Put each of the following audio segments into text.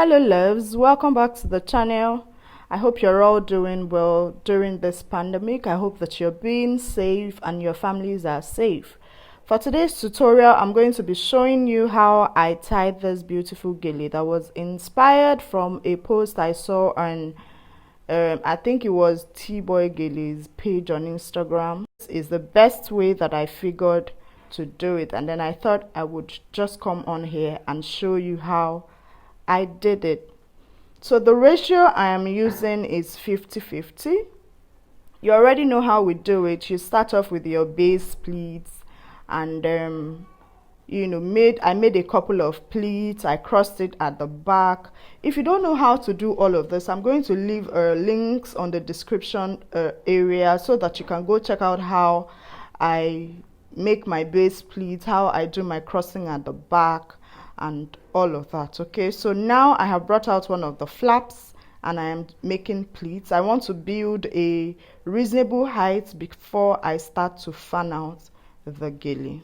Hello loves, welcome back to the channel. I hope you're all doing well during this pandemic. I hope that you're being safe and your families are safe. For today's tutorial, I'm going to be showing you how I tied this beautiful gele that was inspired from a post I saw on I think it was T-Boy Gele's page on Instagram. This is the best way that I figured to do it, and then I thought I would just come on here and show you how I did it. So the ratio I am using is 50-50. You already know how we do it. You start off with your base pleats, and I made a couple of pleats. I crossed it at the back. If you don't know how to do all of this, I'm going to leave links on the description area so that you can go check out how I make my base pleats, how I do my crossing at the back, and all of that. Okay, so now I have brought out one of the flaps and I am making pleats. I want to build a reasonable height before I start to fan out the gele.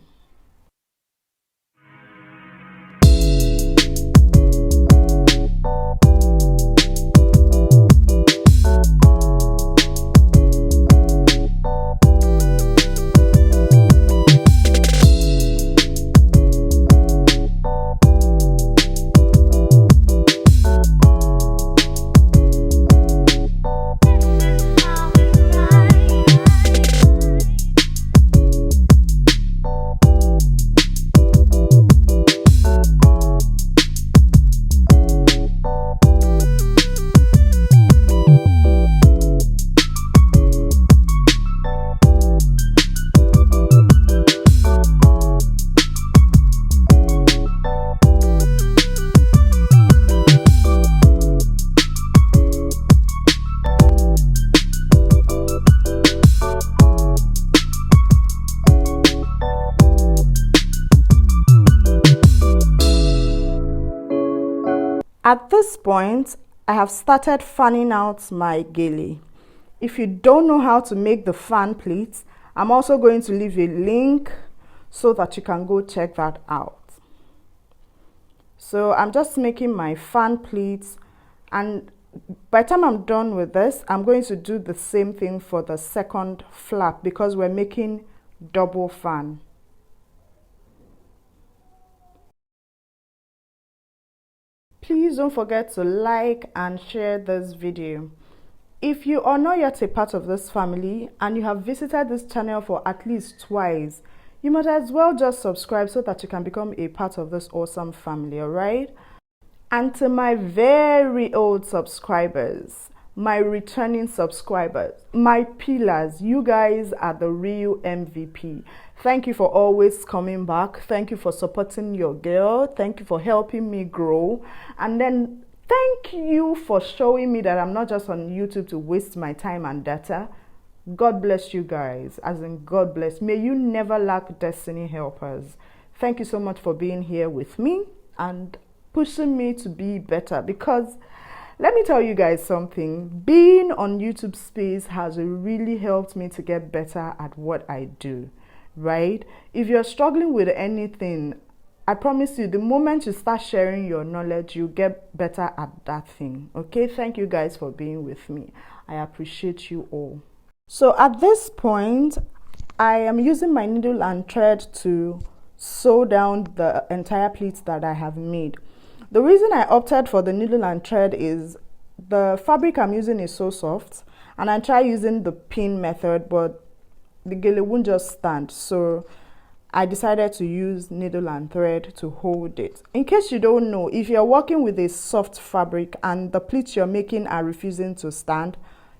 At this point, I have started fanning out my gele. If you don't know how to make the fan pleats, I'm also going to leave a link so that you can go check that out. So I'm just making my fan pleats, and by the time I'm done with this, I'm going to do the same thing for the second flap because we're making double fan. Please don't forget to like and share this video. If you are not yet a part of this family and you have visited this channel for at least twice, you might as well just subscribe so that you can become a part of this awesome family, alright? And to my very old subscribers, my returning subscribers, my pillars, you guys are the real MVP. Thank you for always coming back. Thank you for supporting your girl. Thank you for helping me grow. And then thank you for showing me that I'm not just on YouTube to waste my time and data. God bless you guys, as in God bless. May you never lack destiny helpers. Thank you so much for being here with me and pushing me to be better, because let me tell you guys something. Being on YouTube space has really helped me to get better at what I do, right? If you're struggling with anything, I promise you, the moment you start sharing your knowledge, you get better at that thing. Okay, thank you guys for being with me. I appreciate you all. So at this point, I am using my needle and thread to sew down the entire pleats that I have made. The reason I opted for the needle and thread is the fabric I'm using is so soft, and I tried using the pin method, but the gele won't just stand. So I decided to use needle and thread to hold it. In case you don't know, if you're working with a soft fabric and the pleats you're making are refusing to stand,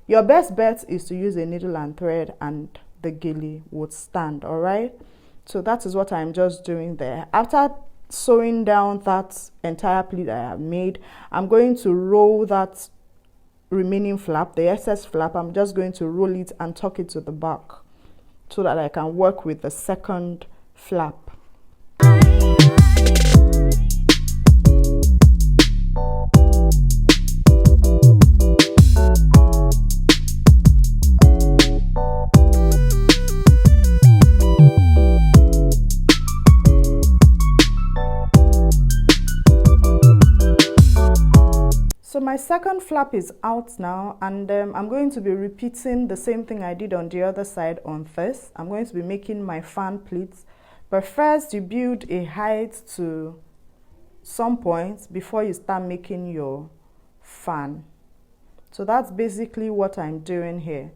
your best bet is to use a needle and thread and the gele would stand, alright? So that is what I'm just doing there. After sewing down that entire pleat I have made, I'm going to roll that remaining flap, the excess flap. I'm just going to roll it and tuck it to the back so that I can work with the second flap. So my second flap is out now, and I'm going to be repeating the same thing I did on the other side on this. I'm going to be making my fan pleats, but first you build a height to some point before you start making your fan. So that's basically what I'm doing here.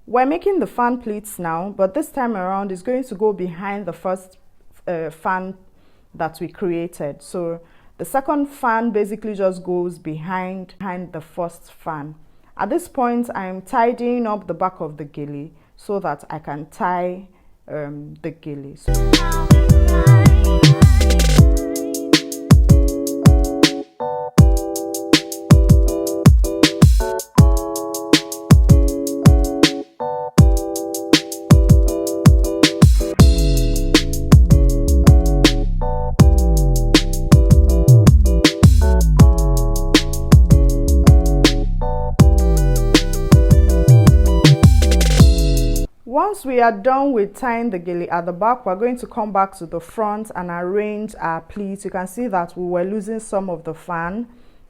We're making the fan pleats now, but this time around it's going to go behind the first fan that we created. So the second fan basically just goes behind the first fan. At this point, I'm tidying up the back of the gele so that I can tie the gele. Once we are done with tying the gele at the back, we're going to come back to the front and arrange our pleats. You can see that we were losing some of the fan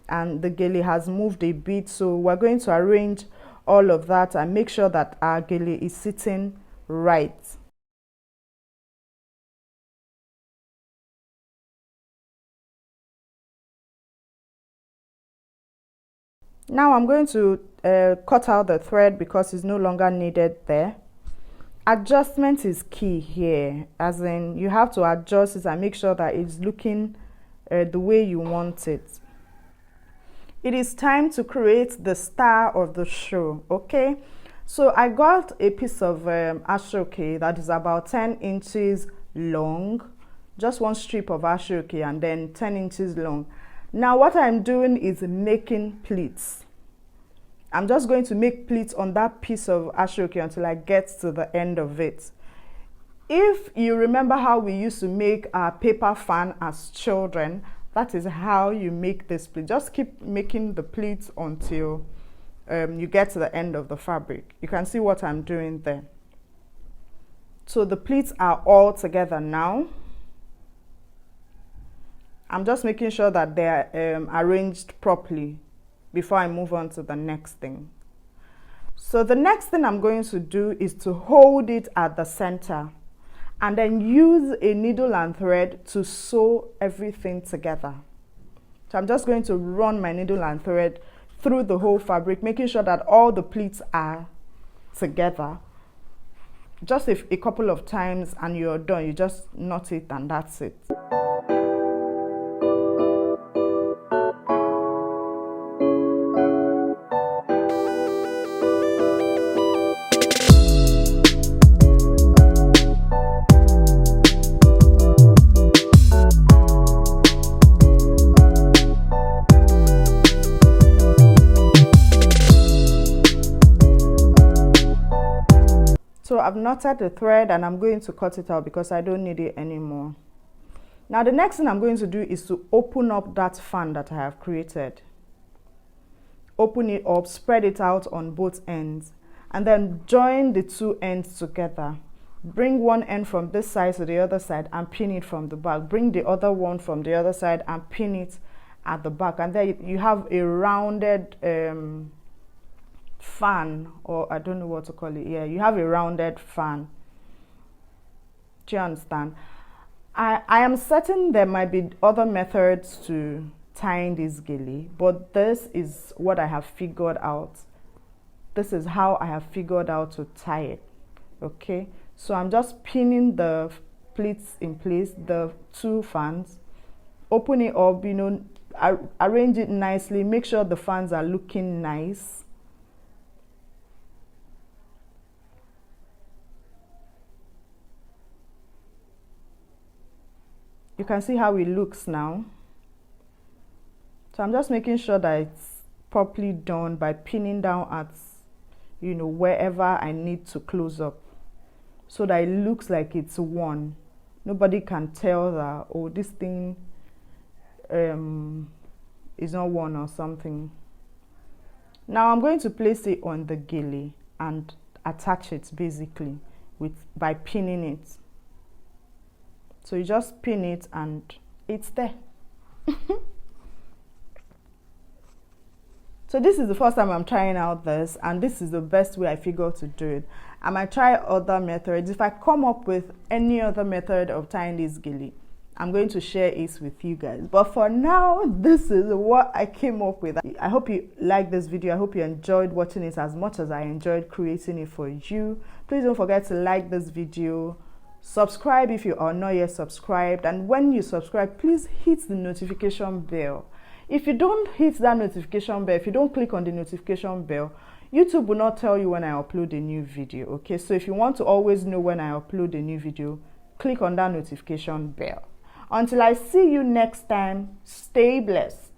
and the gele has moved a bit, so we're going to arrange all of that and make sure that our gele is sitting right. Now I'm going to cut out the thread because it's no longer needed there. Adjustment is key here, as in you have to adjust it and make sure that it's looking the way you want it. It is time to create the star of the show. Okay, so I got a piece of ashoke that is about 10 inches long, just one strip of ashoke and then 10 inches long. Now what I'm doing is making pleats. I'm just going to make pleats on that piece of ashoke until I get to the end of it. If you remember how we used to make our paper fan as children, that is how you make this pleat. Just keep making the pleats until you get to the end of the fabric. You can see what I'm doing there. So the pleats are all together now. I'm just making sure that they're arranged properly before I move on to the next thing. So the next thing I'm going to do is to hold it at the center and then use a needle and thread to sew everything together. So I'm just going to run my needle and thread through the whole fabric, making sure that all the pleats are together. Just a couple of times and you're done. You just knot it and that's it. So I've knotted the thread and I'm going to cut it out because I don't need it anymore. Now the next thing I'm going to do is to open up that fan that I have created. Open it up, spread it out on both ends. and then join the two ends together. Bring one end from this side to the other side and pin it from the back. Bring the other one from the other side and pin it at the back, and then you have a rounded fan, or I don't know what to call it. Yeah, you have a rounded fan. Do you understand? I am certain there might be other methods to tying this gele, but this is what I have figured out. This is how I have figured out to tie it. Okay, so I'm just pinning the pleats in place, the two fans, open it up, you know, arrange it nicely, make sure the fans are looking nice. You can see how it looks now. So I'm just making sure that it's properly done by pinning down at, you know, wherever I need to close up, so that it looks like it's one. Nobody can tell that, oh, this thing is not one or something. Now I'm going to place it on the gele and attach it basically by pinning it. So you just pin it and it's there. So this is the first time I'm trying out this, and this is the best way I figured to do it. I might try other methods. If I come up with any other method of tying this gele, I'm going to share it with you guys. But for now, this is what I came up with. I hope you liked this video. I hope you enjoyed watching it as much as I enjoyed creating it for you. Please don't forget to like this video. Subscribe if you are not yet subscribed, and when you subscribe, please hit the notification bell. If you don't hit that notification bell, if you don't click on the notification bell, YouTube will not tell you when I upload a new video. Okay, so if you want to always know when I upload a new video, click on that notification bell. Until I see you next time, stay blessed.